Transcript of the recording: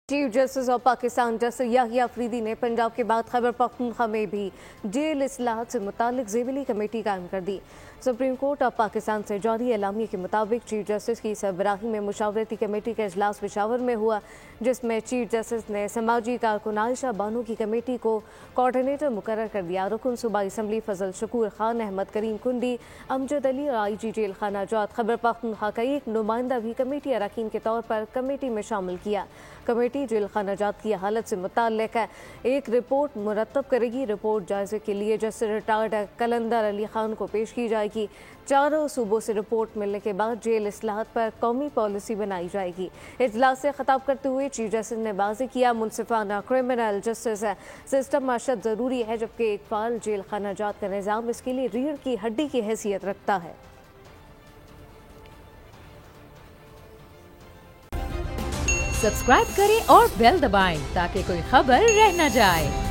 Chief justice of Pakistan justice Yahya Afridi ने पंजाब के बाद खैबर पख्तूनख्वा में भी जेल इस्लाहत से मुतालिक ज़ेविली कमेटी कायम कर दी। सुप्रीम कोर्ट ऑफ पाकिस्तान से जारी एलामिया के मुताबिक चीफ जस्टिस की सरबराही में मुशावरती कमेटी का इजलास पेशावर में हुआ, जिसमें चीफ जस्टिस ने समाजी कारकुन आयशा बानो की कमेटी को कोऑर्डिनेटर मुकर्रर कर दिया। रुकन सूबाई असम्बली फजल शकूर खान, अहमद करीम कुंडी, अमजद अली और IG जेल खाना जात खैबर पख्तूनख्वा का एक नुमाइंदा भी कमेटी अरकान के तौर पर कमेटी में शामिल किया। कमेटी जेल खाना जात की हालत से मुताल्लिक़ एक रिपोर्ट मुरतब करेगी। रिपोर्ट जायजे के लिए जस्टिस रिटायर्ड कलंदर अली खान को पेश की जाएगी। चारों सूबों से रिपोर्ट मिलने के बाद जेल इस्लाहत पर कौमी पॉलिसी बनाई जाएगी। इजलास से खिताब करते हुए चीफ जस्टिस ने वाज़ेह किया, मुनसिफाना क्रिमिनल जस्टिस सिस्टम माशत ज़रूरी है, जबकि एक फाल जेल खाना जात का निज़ाम इसके लिए रीढ़ की हड्डी की हैसियत रखता है। सब्सक्राइब करें और बेल दबाएं ताकि कोई खबर रह न जाए।